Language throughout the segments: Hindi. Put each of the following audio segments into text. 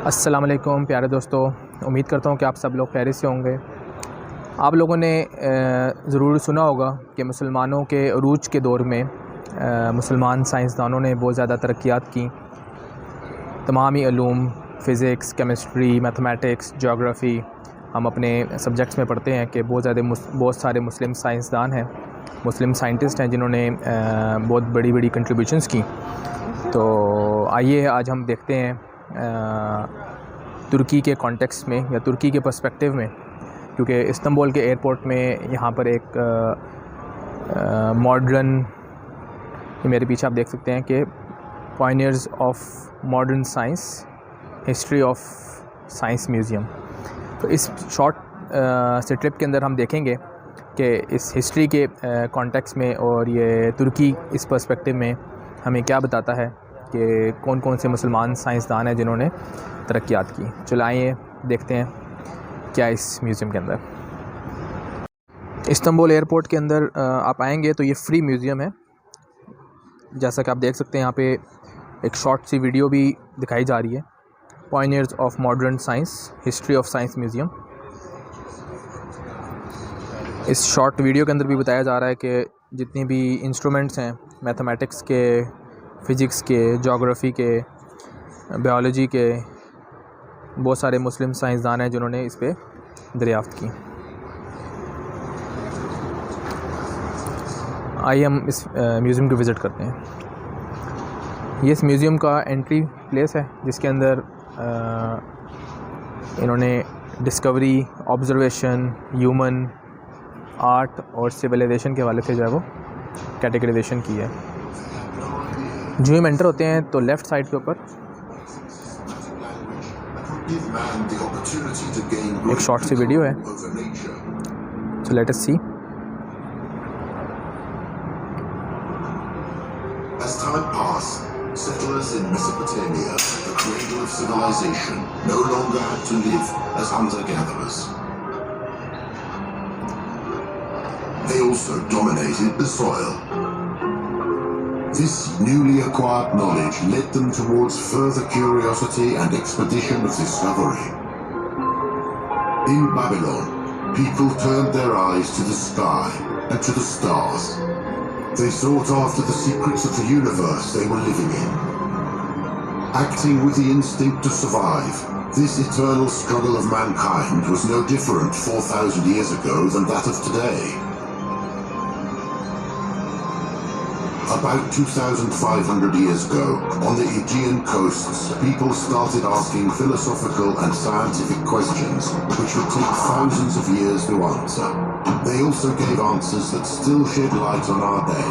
अस्सलाम वालेकुम प्यारे दोस्तों, उम्मीद करता हूँ कि आप सब लोग खैरियत से होंगे। आप लोगों ने ज़रूर सुना होगा कि मुसलमानों के अरूज के दौर में मुसलमान साइंसदानों ने बहुत ज़्यादा तरक्यात की। तमामी इलूम फ़िज़िक्स, केमिस्ट्री, मैथमेटिक्स, ज्योग्राफ़ी हम अपने सब्जेक्ट्स में पढ़ते हैं कि बहुत सारे मुस्लिम साइंसदान हैं, मुस्लिम साइंटिस्ट हैं जिन्होंने बहुत बड़ी बड़ी कंट्रीब्यूशंस की। तो आइए आज हम देखते हैं तुर्की के कॉन्टेक्स्ट में या तुर्की के पर्सपेक्टिव में, क्योंकि इस्तांबुल के एयरपोर्ट में यहाँ पर एक मॉडर्न, मेरे पीछे आप देख सकते हैं कि pioneers of modern science, history of science museum. तो इस शॉर्ट से ट्रिप के अंदर हम देखेंगे कि इस हिस्ट्री के कॉन्टेक्स्ट में और ये तुर्की इस पर्सपेक्टिव में हमें क्या बताता है कि कौन कौन से मुसलमान साइंसदान हैं जिन्होंने तरक्यात की। चलो आइए देखते हैं क्या इस म्यूज़ियम के अंदर। इस्तांबुल एयरपोर्ट के अंदर आप आएंगे तो ये फ्री म्यूज़ियम है। जैसा कि आप देख सकते हैं यहाँ पे एक शॉर्ट सी वीडियो भी दिखाई जा रही है, pioneers of modern science, history of science museum. इस शॉर्ट वीडियो के अंदर भी बताया जा रहा है कि जितनी भी इंस्ट्रूमेंट्स हैं मैथमेटिक्स के, फ़िज़िक्स के, जोग्राफ़ी के, बायोलॉजी के, बहुत सारे मुस्लिम साइंसदान हैं जिन्होंने इस पे दरियाफ़्त की। आइए हम इस म्यूज़ियम को विज़िट करते हैं। ये इस म्यूज़ियम का एंट्री प्लेस है जिसके अंदर इन्होंने डिस्कवरी, ऑब्ज़र्वेशन, ह्यूमन, आर्ट और सिविलाइजेशन के हवाले से जो है वो कैटेगराइजेशन की है। जो हम एंटर होते हैं तो लेफ़्ट साइड के ऊपर एक शॉर्ट सी वीडियो है, so let us C. As time passed, settlers in Mesopotamia, the cradle of civilization, no longer had to live as hunter-gatherers. They also dominated the soil. This newly acquired knowledge led them towards further curiosity and expedition of discovery. In Babylon, people turned their eyes to the sky and to the stars. They sought after the secrets of the universe they were living in. Acting with the instinct to survive, this eternal struggle of mankind was no different 4,000 years ago than that of today. About 2,500 years ago, on the Aegean coasts, people started asking philosophical and scientific questions, which would take thousands of years to answer. They also gave answers that still shed light on our day.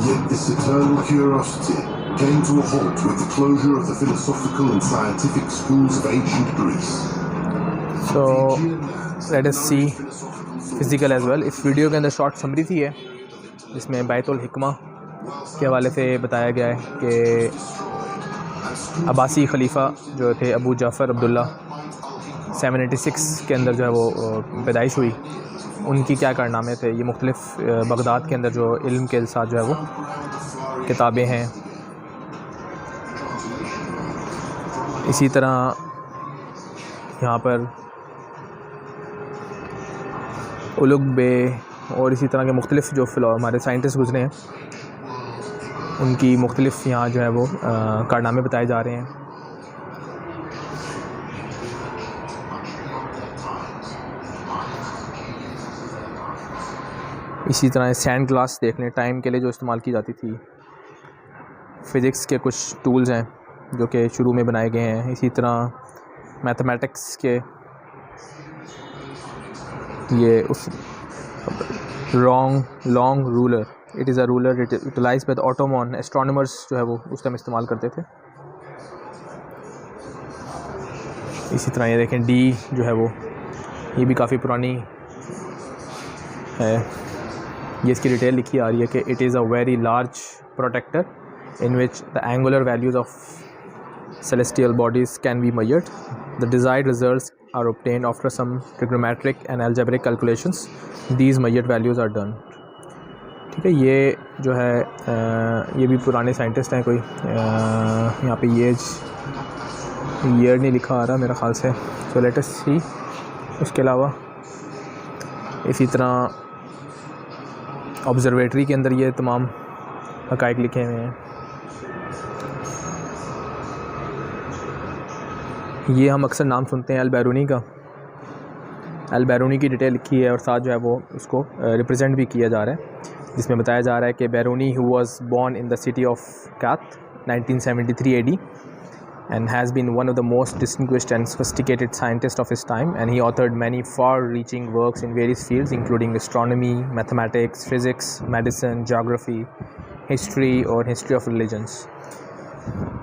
Yet this eternal curiosity came to a halt with the closure of the philosophical and scientific schools of ancient Greece. So let us see physical as well. इस वीडियो के अंदर शॉर्ट समरी थी है जिसमें बैतुल हिकमा के हवाले से बताया गया है कि अब्बासी खलीफा जो थे अबू जाफ़र अब्दुल्ला 786 के अंदर जो है वो पैदाइश हुई, उनकी क्या कारनामे थे। ये मुख्तलिफ़ बगदाद के अंदर जो इल्म के साथ जो है वो किताबें हैं। इसी तरह यहाँ पर उलुग बे और इसी तरह के मुख्तलिफ़ जो हमारे साइंटिस्ट गुज़रे हैं उनकी मुख्तलिफ़ यहाँ जो है वो कारनामे बताए जा रहे हैं। इसी तरह सैंड ग्लास देख लें, टाइम के लिए जो इस्तेमाल की जाती थी। फ़िज़िक्स के कुछ टूल्स हैं जो कि शुरू में बनाए गए हैं। इसी तरह मैथमेटिक्स के ये उस long ruler, it is a ruler utilized by the Ottoman astronomers जो है वो उस टाइम इस्तेमाल करते थे। इसी तरह ये देखें डी जो है वो, ये भी काफ़ी पुरानी है। ये इसकी डिटेल लिखी आ रही है कि it is a very large protractor in which the angular values of celestial bodies can be measured. The desired results are obtained after some trigonometric and algebraic calculations. These measured values are done. ठीक है, ये जो है ये भी पुराने साइंटिस्ट हैं कोई। यहाँ पे ये ईयर नहीं लिखा आ रहा मेरे ख़्याल से, सो लेट अस सी। उसके अलावा इसी तरह ऑब्ज़र्वेटरी के अंदर ये तमाम हक़ाइक़ लिखे हुए हैं। ये हम अक्सर नाम सुनते हैं अल-बैरूनी का, अल-बैरूनी की डिटेल लिखी है और साथ जो है वो उसको रिप्रेजेंट भी किया जा रहा है, जिसमें बताया जा रहा है कि Biruni who was born in the city of Kath 1973 AD and has been one of the most distinguished and sophisticated scientists of his time, and he authored many far-reaching works in various fields including astronomy, mathematics, physics, medicine, geography, history और history of religions।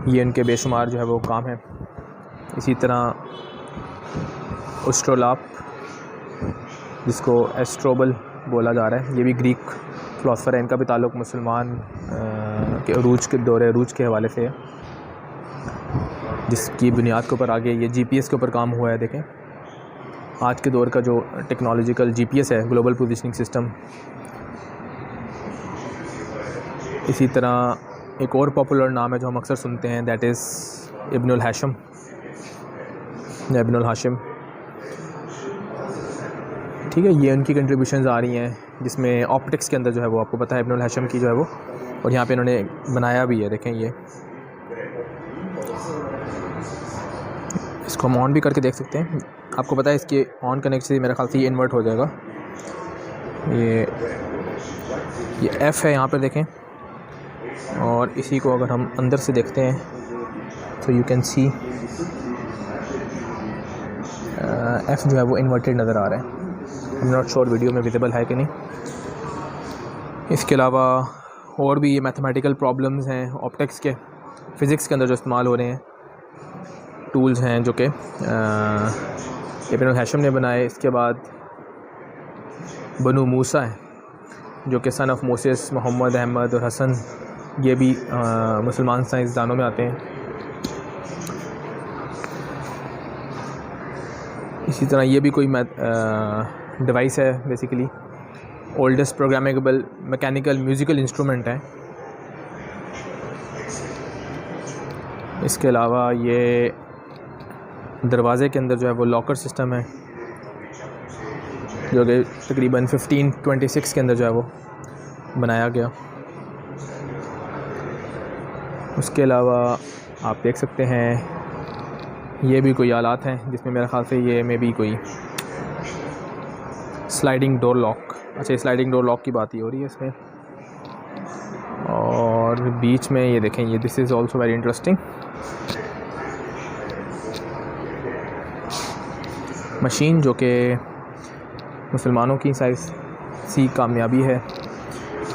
ये उनके बेशुमार जो है वो काम है। इसी तरह एस्ट्रोलाप, जिसको एस्ट्रोबल बोला जा रहा है, ये भी ग्रीक फ़िलासफ़र है। इनका भी ताल्लुक़ मुसलमान के अरूज के दौरे अरूज के हवाले से है, जिसकी बुनियाद के ऊपर आगे ये GPS के ऊपर काम हुआ है। देखें आज के दौर का जो टेक्नोलॉजिकल GPS है, ग्लोबल पोजीशनिंग सिस्टम। इसी तरह एक और पॉपुलर नाम है जो हम अक्सर सुनते हैं, दैट इज़ इब्नुल हाशिम या इब्नुल हाशिम। ठीक है, ये उनकी कंट्रीब्यूशंस आ रही हैं, जिसमें ऑप्टिक्स के अंदर जो है वो आपको पता है इब्नुल हाशिम की जो है वो, और यहाँ पे इन्होंने बनाया भी है। देखें ये, इसको हम ऑन भी करके देख सकते हैं। आपको पता है इसके ऑन करने से मेरे ख्याल से ये इन्वर्ट हो जाएगा। ये F है यहाँ पर देखें, और इसी को अगर हम अंदर से देखते हैं तो यू कैन सी F जो है वो इन्वर्टेड नज़र आ रहा है। I am not sure video में विजिबल है कि नहीं। इसके अलावा और भी ये मैथमेटिकल प्रॉब्लम्स हैं ऑप्टिक्स के, फ़िज़िक्स के अंदर जो इस्तेमाल हो रहे हैं टूल्स हैं, जो कि इब्नुल हाशिम ने बनाए। इसके बाद बनु मूसा है, जो कि son of Moses, Mohammed, Ahmed और हसन, ये भी मुसलमान साइंसदानों में आते हैं। इसी तरह ये भी कोई डिवाइस है, basically oldest programmable mechanical musical instrument है। इसके अलावा ये दरवाज़े के अंदर जो है वो लॉकर सिस्टम है, जो कि तकरीबन 1526 के अंदर जो है वो बनाया गया। उसके अलावा आप देख सकते हैं ये भी कोई आलात हैं, जिसमें मेरे ख़्याल से ये में भी कोई स्लाइडिंग डोर लॉक, अच्छा स्लाइडिंग डोर लॉक की बात ही हो रही है इसमें। और बीच में ये देखें, ये this is also very interesting. Machine जो कि मुसलमानों की साइंसी कामयाबी है।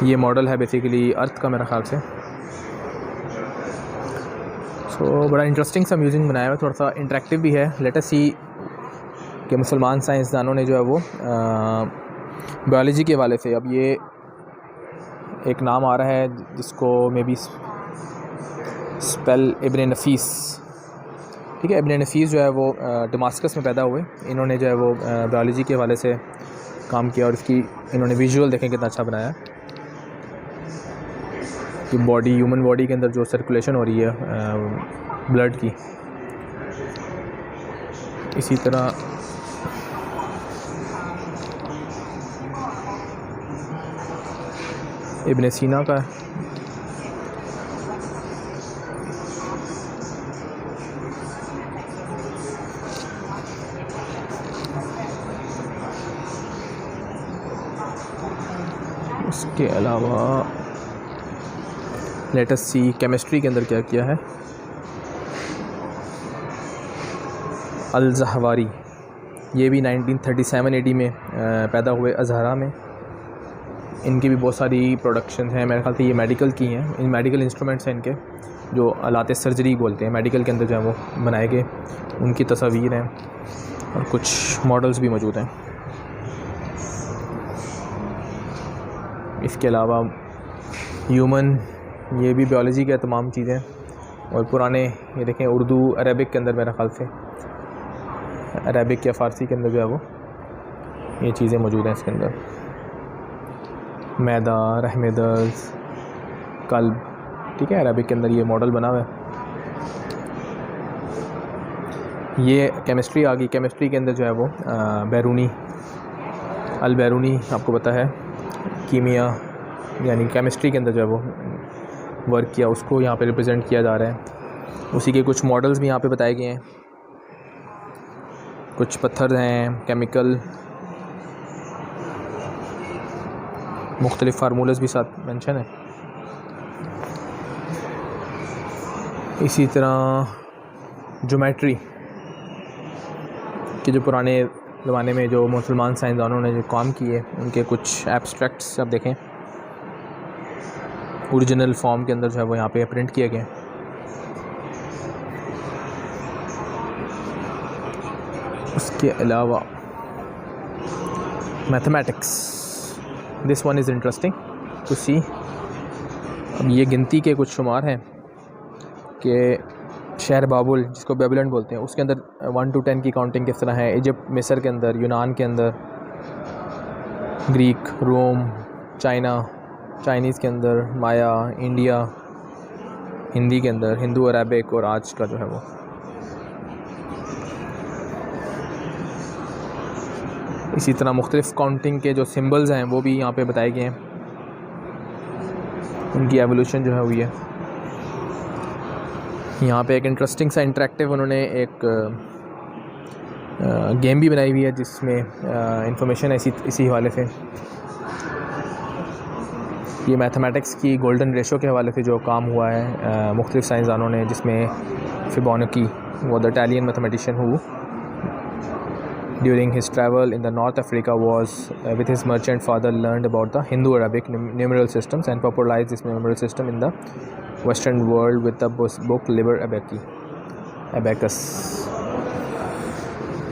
ये मॉडल है बेसिकली अर्थ का मेरे ख़्याल से। सो बड़ा इंटरेस्टिंग सा म्यूज़िक बनाया हुआ है, थोड़ा सा इंटरेक्टिव भी है। लेट अस सी कि मुसलमान साइंसदानों ने जो है वो बायोलॉजी के हवाले से, अब ये एक नाम आ रहा है जिसको मे बी स्पेल इब्न नफ़ीस। ठीक है, इब्न नफ़ीस जो है वो दमास्कस में पैदा हुए। इन्होंने जो है वो बायोलॉजी के हवाले से काम किया, और इसकी इन्होंने विजुअल देखें कितना अच्छा बनाया कि बॉडी, ह्यूमन बॉडी के अंदर जो सर्कुलेशन हो रही है ब्लड की। इसी तरह इब्न सीना का उसके अलावा लेट अस सी केमिस्ट्री के अंदर क्या किया है। अल-ज़हवारी, ये भी 1937 AD में पैदा हुए अज़हरा में। इनकी भी बहुत सारी प्रोडक्शन हैं, मेरे ख्याल से ये मेडिकल की हैं। इन मेडिकल इंस्ट्रूमेंट्स हैं इनके, जो आलात सर्जरी बोलते हैं, मेडिकल के अंदर जो है वो बनाए गए, उनकी तस्वीर हैं और कुछ मॉडल्स भी मौजूद हैं। इसके अलावा ह्यूमन, ये भी बायोलॉजी के तमाम चीज़ें, और पुराने ये देखें उर्दू अरबिक के अंदर, मेरे ख़्याल से अरबिक या फ़ारसी के अंदर जो है वो ये चीज़ें मौजूद हैं। इसके अंदर मैदा, रहमदर्स, कल्ब, ठीक है, अरबिक के अंदर ये मॉडल बना हुआ है। ये केमिस्ट्री आ गई। केमिस्ट्री के अंदर जो है वो बैरूनी, अल बैरूनी आपको पता है, कीमिया यानी केमिस्ट्री के अंदर जो है वो वर्क किया, उसको यहाँ पे रिप्रेजेंट किया जा रहा है। उसी के कुछ मॉडल्स भी यहाँ पे बताए गए हैं, कुछ पत्थर हैं, केमिकल, मुख्तलिफ़ फार्मूलाज भी साथ मेंशन है। इसी तरह ज्योमेट्री के जो पुराने ज़माने में जो मुसलमान साइंसदानों ने जो काम किए, उनके कुछ एब्स्ट्रैक्ट्स आप देखें, ओरिजिनल फॉर्म के अंदर जो है वो यहाँ पे प्रिंट किए गए। उसके अलावा mathematics, this one is interesting to see. अब ये गिनती के कुछ शुमार हैं कि शहर बाबुल, जिसको बेबीलोन बोलते हैं, उसके अंदर 1 to 10 की काउंटिंग किस तरह है। इजिप्ट, मिस्र के अंदर, यूनान के अंदर, ग्रीक, रोम, चाइना, चाइनीज़ के अंदर, माया, इंडिया, हिंदी के अंदर, हिंदू, अरबिक और आज का जो है वो। इसी तरह मुख्तलिफ़ काउंटिंग के जो सिंबल्स हैं वो भी यहाँ पे बताए गए हैं, उनकी एवोल्यूशन जो है हुई है। यहाँ पे एक इंटरेस्टिंग सा इंटरेक्टिव उन्होंने एक गेम भी बनाई हुई है, जिसमें इंफॉर्मेशन है इसी हवाले से। ये मैथमेटिक्स की गोल्डन रेशो के हवाले से जो काम हुआ है मुख्तलिफ़ साइंसदानों ने, जिसमें फिबोनाची वो the Italian mathematician who during his travel in the north Africa was with his merchant father learned about the Hindu-Arabic numeral systems and popularized this numeral system in the Western world with the book Liber Abacus।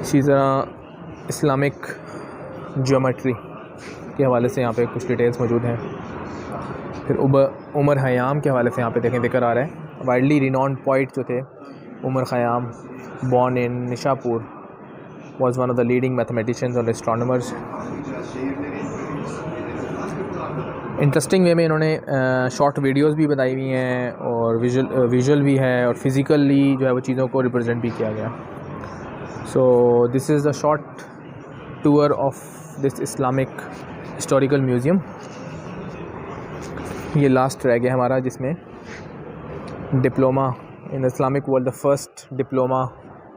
इसी तरह इस्लामिक ज्योमेट्री के हवाले से यहाँ पे कुछ डिटेल्स मौजूद हैं। फिर उमर ख़याम के हवाले से यहाँ पे देखें जिक्र आ रहा है। वाइडली रिनाउंड पोइट जो थे Omar Khayyam, born in Nishapur, was one of the leading mathematicians and astronomers। Interesting way में इन्होंने शॉर्ट वीडियोस भी बनाई हुई हैं और विजुअल भी है, और फिज़िकली जो है वो चीज़ों को रिप्रेजेंट भी किया गया। सो this is the short tour of this Islamic historical museum. ये लास्ट रह गया हमारा, जिसमें diploma in Islamic world, the first diploma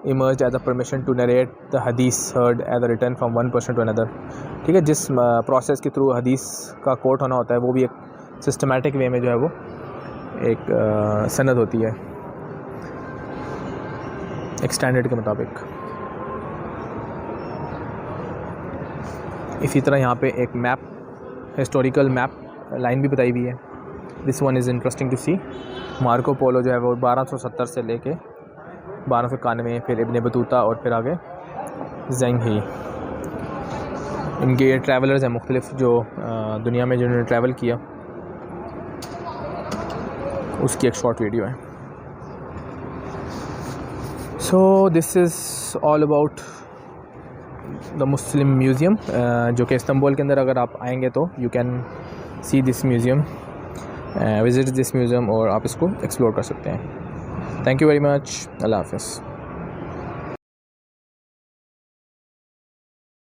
emerged as a permission to narrate the hadith heard as a written from one person to another। ठीक है, जिस प्रोसेस के थ्रू हदीस का कोट होना होता है वो भी एक सिस्टमेटिक वे में जो है वो एक सनद होती है, एक स्टैंडर्ड के मुताबिक। इसी तरह यहाँ पे एक मैप, हिस्टोरिकल मैप लाइन भी बताई हुई है। This one is interesting to see. Marco Polo जो है वो 1270 से लेके 1291, फिर इब्न बतूता और फिर आगे ज़ेंग ही, इनके ट्रैवलर्स हैं मुख्तलिफ़ जो दुनिया में जिन्होंने ट्रैवल किया, उसकी एक शॉर्ट वीडियो है। So this is all about the Muslim museum, जो कि इस्तांबुल के अंदर अगर आप आएंगे तो you can see this museum, visit this museum, और आप इसको एक्सप्लोर कर सकते हैं। Thank you very much. अल्लाह हाफ़िज़।